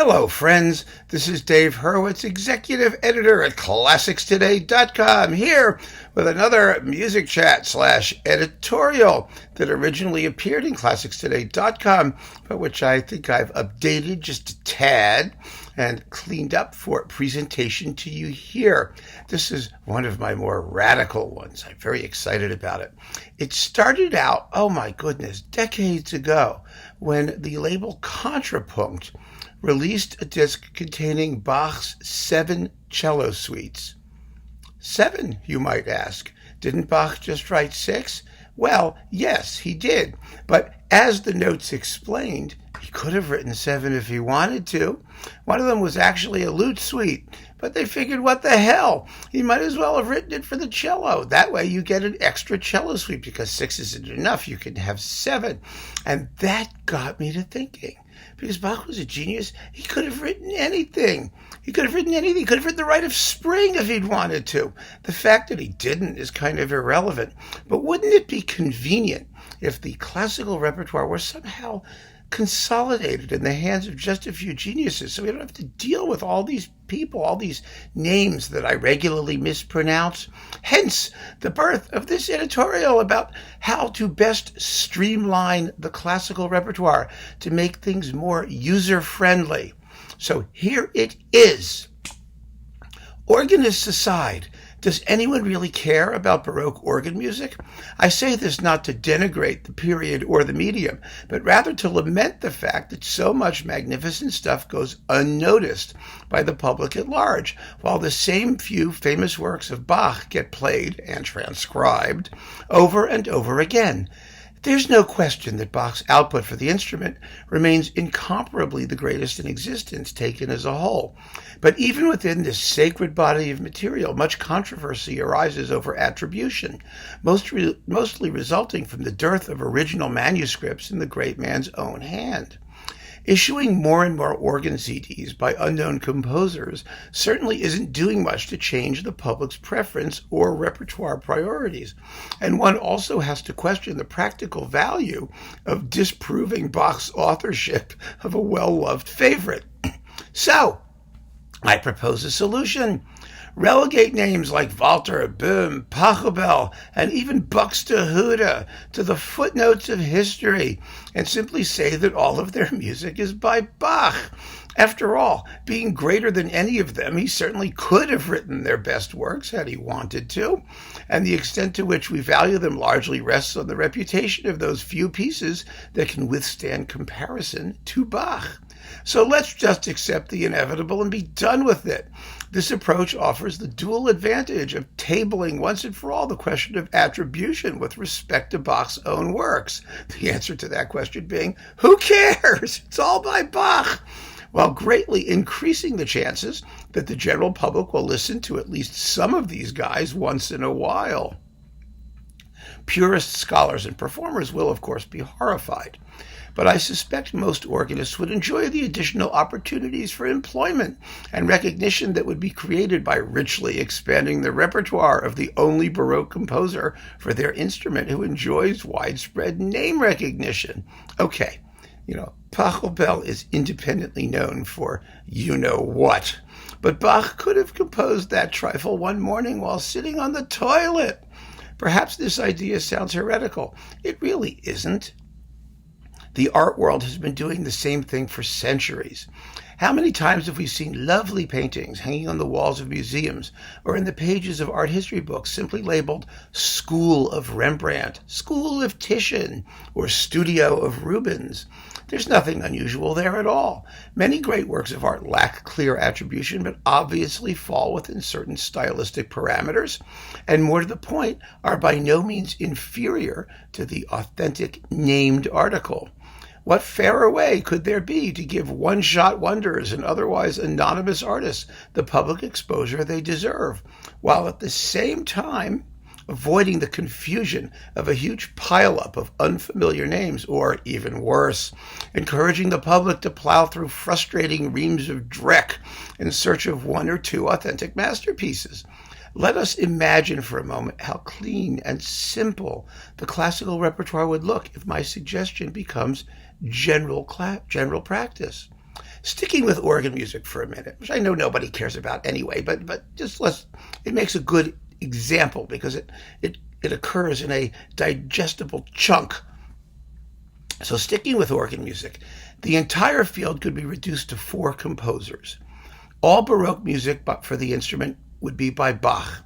Hello, friends. This is Dave Hurwitz, executive editor at ClassicsToday.com, here with another music chat / editorial that originally appeared in ClassicsToday.com, but which I think I've updated just a tad and cleaned up for presentation to you here. This is one of my more radical ones. I'm very excited about it. It started out, oh my goodness, decades ago when the label Contrapunkt released a disc containing Bach's 7 cello suites. 7, you might ask. Didn't Bach just write 6? Well, yes, he did. But as the notes explained, he could have written 7 if he wanted to. One of them was actually a lute suite, but they figured, what the hell? He might as well have written it for the cello. That way you get an extra cello suite, because 6 isn't enough. You can have 7. And that got me to thinking. Because Bach was a genius, he could have written anything. He could have written the Rite of Spring if he'd wanted to. The fact that he didn't is kind of irrelevant. But wouldn't it be convenient if the classical repertoire were somehow consolidated in the hands of just a few geniuses, so we don't have to deal with all these people, all these names that I regularly mispronounce? Hence the birth of this editorial about how to best streamline the classical repertoire to make things more user-friendly. So here it is. Organists aside, does anyone really care about Baroque organ music? I say this not to denigrate the period or the medium, but rather to lament the fact that so much magnificent stuff goes unnoticed by the public at large, while the same few famous works of Bach get played and transcribed over and over again. There's no question that Bach's output for the instrument remains incomparably the greatest in existence, taken as a whole. But even within this sacred body of material, much controversy arises over attribution, mostly resulting from the dearth of original manuscripts in the great man's own hand. Issuing more and more organ CDs by unknown composers certainly isn't doing much to change the public's preference or repertoire priorities. And one also has to question the practical value of disproving Bach's authorship of a well-loved favorite. So, I propose a solution. Relegate names like Walter, Böhm, Pachelbel, and even Buxtehude to the footnotes of history, and simply say that all of their music is by Bach. After all, being greater than any of them, he certainly could have written their best works had he wanted to, and the extent to which we value them largely rests on the reputation of those few pieces that can withstand comparison to Bach. So let's just accept the inevitable and be done with it. This approach offers the dual advantage of tabling once and for all the question of attribution with respect to Bach's own works. The answer to that question being, who cares? It's all by Bach. While greatly increasing the chances that the general public will listen to at least some of these guys once in a while. Purist scholars and performers will, of course, be horrified. But I suspect most organists would enjoy the additional opportunities for employment and recognition that would be created by richly expanding the repertoire of the only Baroque composer for their instrument who enjoys widespread name recognition. Okay, Pachelbel is independently known for you-know-what, but Bach could have composed that trifle one morning while sitting on the toilet. Perhaps this idea sounds heretical. It really isn't. The art world has been doing the same thing for centuries. How many times have we seen lovely paintings hanging on the walls of museums or in the pages of art history books simply labeled School of Rembrandt, School of Titian, or Studio of Rubens? There's nothing unusual there at all. Many great works of art lack clear attribution, but obviously fall within certain stylistic parameters, and more to the point, are by no means inferior to the authentic named article. What fairer way could there be to give one-shot wonders and otherwise anonymous artists the public exposure they deserve, while at the same time avoiding the confusion of a huge pileup of unfamiliar names, or, even worse, encouraging the public to plow through frustrating reams of dreck in search of one or two authentic masterpieces? Let us imagine for a moment how clean and simple the classical repertoire would look if my suggestion becomes general practice. Sticking with organ music for a minute, which I know nobody cares about anyway, but it makes a good example because it occurs in a digestible chunk. So sticking with organ music, the entire field could be reduced to 4 composers. All Baroque music but for the instrument would be by Bach.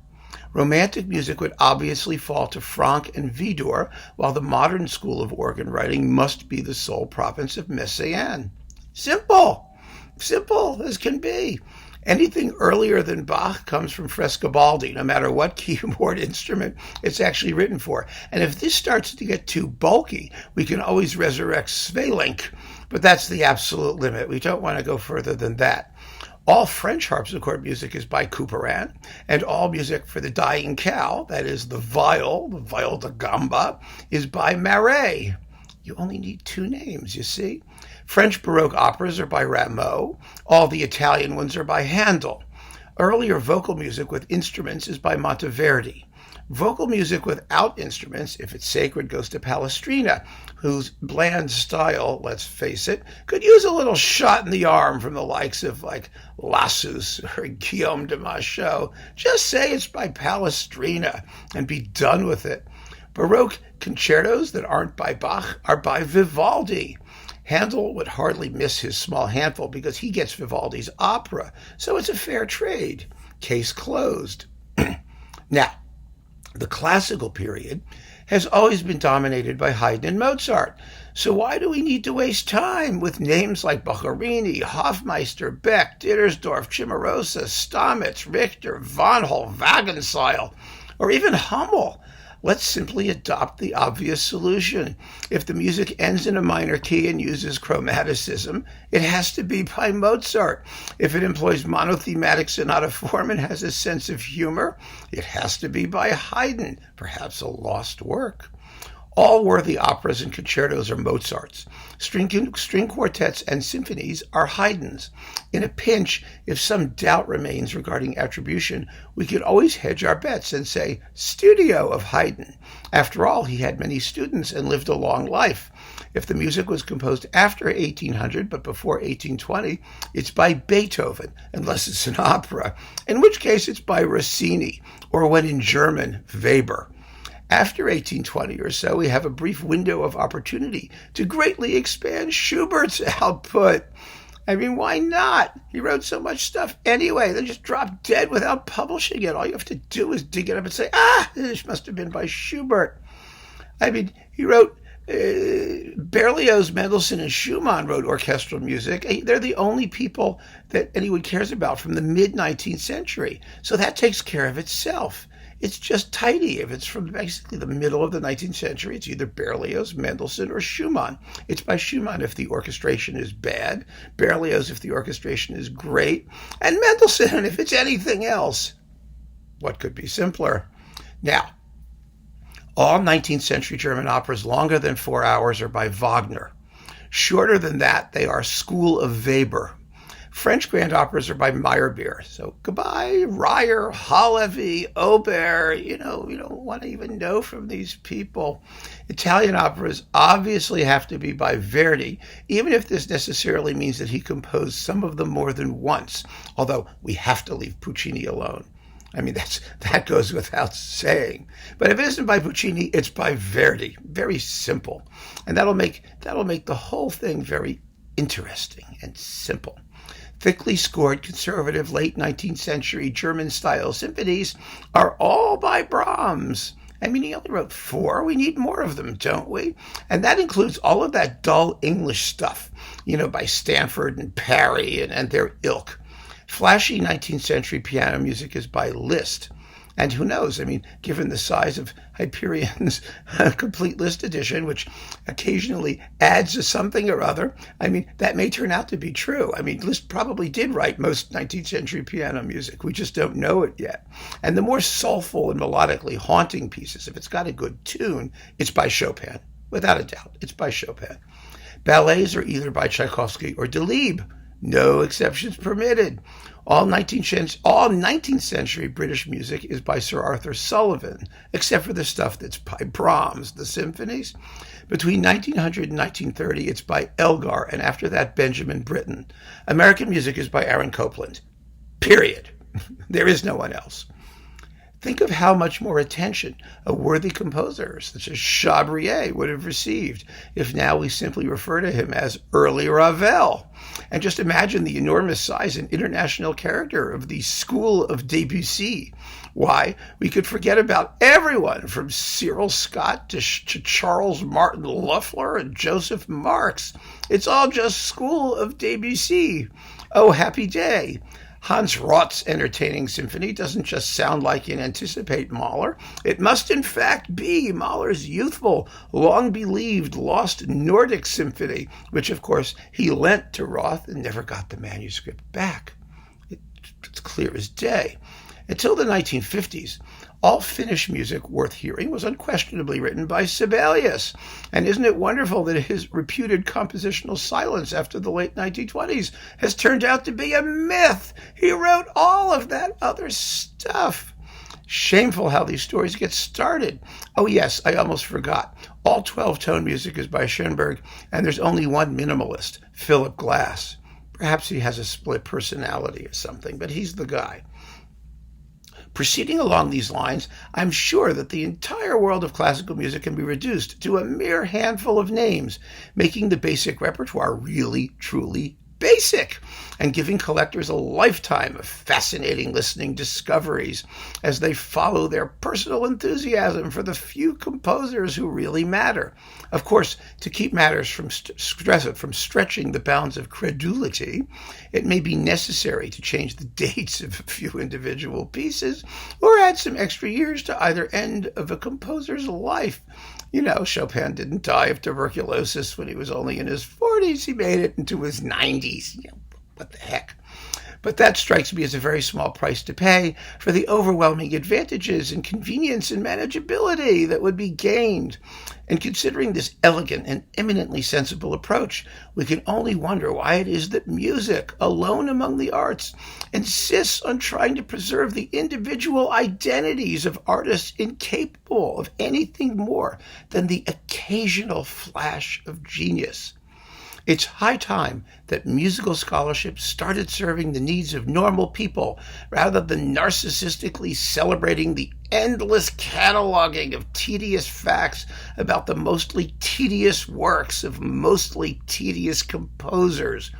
Romantic music would obviously fall to Franck and Widor, while the modern school of organ writing must be the sole province of Messiaen. Simple as can be. Anything earlier than Bach comes from Frescobaldi, no matter what keyboard instrument it's actually written for. And if this starts to get too bulky, we can always resurrect Sweelinck, but that's the absolute limit. We don't want to go further than that. All French harpsichord music is by Couperin, and all music for the dying cow, that is the viol da gamba, is by Marais. You only need 2 names, you see. French Baroque operas are by Rameau. All the Italian ones are by Handel. Earlier vocal music with instruments is by Monteverdi. Vocal music without instruments, if it's sacred, goes to Palestrina, whose bland style, let's face it, could use a little shot in the arm from the likes of like Lassus or Guillaume de Machaut. Just say it's by Palestrina and be done with it. Baroque concertos that aren't by Bach are by Vivaldi. Handel would hardly miss his small handful because he gets Vivaldi's opera, so it's a fair trade. Case closed. Now, the classical period has always been dominated by Haydn and Mozart, so why do we need to waste time with names like Boccherini, Hofmeister, Beck, Dittersdorf, Cimarosa, Stamitz, Richter, Von Hol, Wagenseil, or even Hummel? Let's simply adopt the obvious solution. If the music ends in a minor key and uses chromaticism, it has to be by Mozart. If it employs monothematic sonata form and has a sense of humor, it has to be by Haydn, perhaps a lost work. All worthy operas and concertos are Mozart's. String quartets and symphonies are Haydn's. In a pinch, if some doubt remains regarding attribution, we could always hedge our bets and say, studio of Haydn. After all, he had many students and lived a long life. If the music was composed after 1800 but before 1820, it's by Beethoven, unless it's an opera, in which case it's by Rossini, or when in German, Weber. After 1820 or so, we have a brief window of opportunity to greatly expand Schubert's output. I mean, why not? He wrote so much stuff anyway, then just dropped dead without publishing it. All you have to do is dig it up and say, this must have been by Schubert. I mean, he wrote Berlioz, Mendelssohn, and Schumann wrote orchestral music. They're the only people that anyone cares about from the mid-19th century. So that takes care of itself. It's just tidy. If it's from basically the middle of the 19th century, it's either Berlioz, Mendelssohn, or Schumann. It's by Schumann if the orchestration is bad, Berlioz if the orchestration is great, and Mendelssohn if it's anything else. What could be simpler? Now, all 19th century German operas longer than 4 hours are by Wagner. Shorter than that, they are School of Weber. French grand operas are by Meyerbeer. So goodbye, Ryer, Halevy, Aubert. You don't want to even know from these people. Italian operas obviously have to be by Verdi, even if this necessarily means that he composed some of them more than once, although we have to leave Puccini alone. I mean, that goes without saying. But if it isn't by Puccini, it's by Verdi. Very simple. And that'll make the whole thing very interesting and simple. Thickly scored conservative late 19th century German-style symphonies are all by Brahms. I mean, he only wrote 4. We need more of them, don't we? And that includes all of that dull English stuff, by Stanford and Parry and their ilk. Flashy 19th century piano music is by Liszt. And who knows, given the size of Hyperion's complete Liszt edition, which occasionally adds to something or other, that may turn out to be true. Liszt probably did write most 19th century piano music. We just don't know it yet. And the more soulful and melodically haunting pieces, if it's got a good tune, it's by Chopin. Without a doubt, it's by Chopin. Ballets are either by Tchaikovsky or Delibes. No exceptions permitted. All 19th century British music is by Sir Arthur Sullivan, except for the stuff that's by Brahms, the symphonies. Between 1900 and 1930, it's by Elgar, and after that, Benjamin Britten. American music is by Aaron Copland. Period. There is no one else. Think of how much more attention a worthy composer such as Chabrier would have received if now we simply refer to him as early Ravel. And just imagine the enormous size and international character of the school of Debussy. Why, we could forget about everyone from Cyril Scott to Charles Martin Loeffler and Joseph Marx. It's all just school of Debussy. Oh, happy day. Hans Roth's entertaining symphony doesn't just sound like and anticipate Mahler. It must in fact be Mahler's youthful, long-believed, lost Nordic symphony, which of course he lent to Roth and never got the manuscript back. It's clear as day. Until the 1950s, all Finnish music worth hearing was unquestionably written by Sibelius. And isn't it wonderful that his reputed compositional silence after the late 1920s has turned out to be a myth? He wrote all of that other stuff. Shameful how these stories get started. Oh yes, I almost forgot. All 12-tone music is by Schoenberg, and there's only one minimalist, Philip Glass. Perhaps he has a split personality or something, but he's the guy. Proceeding along these lines, I'm sure that the entire world of classical music can be reduced to a mere handful of names, making the basic repertoire really, truly basic, and giving collectors a lifetime of fascinating listening discoveries as they follow their personal enthusiasm for the few composers who really matter. Of course, to keep matters from stretching the bounds of credulity, it may be necessary to change the dates of a few individual pieces or add some extra years to either end of a composer's life. You know, Chopin didn't die of tuberculosis when he was only in his 40s. He made it into his 90s. You know, what the heck? But that strikes me as a very small price to pay for the overwhelming advantages and convenience and manageability that would be gained. And considering this elegant and eminently sensible approach, we can only wonder why it is that music, alone among the arts, insists on trying to preserve the individual identities of artists incapable of anything more than the occasional flash of genius. It's high time that musical scholarship started serving the needs of normal people rather than narcissistically celebrating the endless cataloging of tedious facts about the mostly tedious works of mostly tedious composers.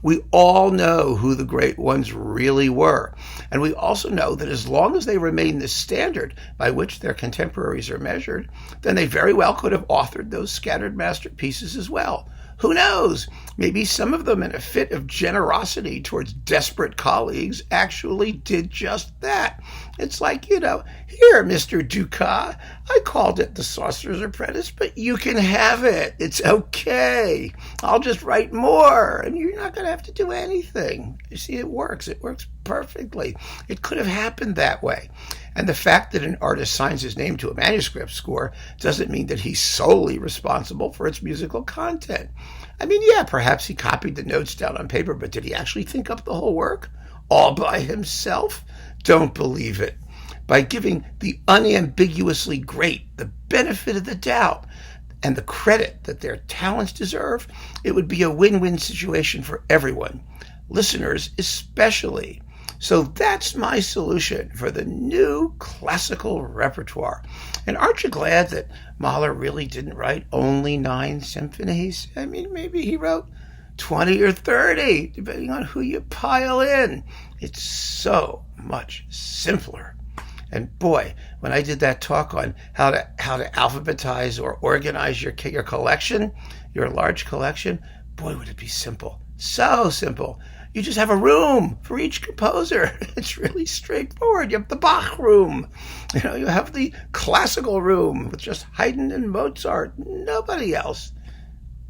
We all know who the great ones really were, and we also know that as long as they remain the standard by which their contemporaries are measured, then they very well could have authored those scattered masterpieces as well. Who knows? Maybe some of them, in a fit of generosity towards desperate colleagues, actually did just that. It's like, you know, here, Mr. Dukas, I called it The Sorcerer's Apprentice, but you can have it. It's okay. I'll just write more, and you're not going to have to do anything. You see, it works. It works perfectly. It could have happened that way. And the fact that an artist signs his name to a manuscript score doesn't mean that he's solely responsible for its musical content. I mean, yeah, perhaps he copied the notes down on paper, but did he actually think up the whole work? All by himself? Don't believe it. By giving the unambiguously great the benefit of the doubt and the credit that their talents deserve, it would be a win-win situation for everyone, listeners especially. So that's my solution for the new classical repertoire. And aren't you glad that Mahler really didn't write only 9 symphonies? I mean, maybe he wrote 20 or 30, depending on who you pile in. It's so much simpler. And boy, when I did that talk on how to alphabetize or organize your collection, your large collection, boy, would it be simple. So simple. You just have a room for each composer. It's really straightforward. You have the Bach room. You know, you have the classical room with just Haydn and Mozart. Nobody else.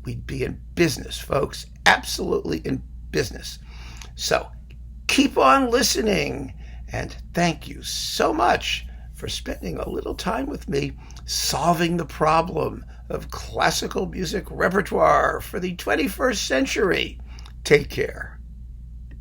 We'd be in business, folks. Absolutely in business. So keep on listening. And thank you so much for spending a little time with me solving the problem of classical music repertoire for the 21st century. Take care.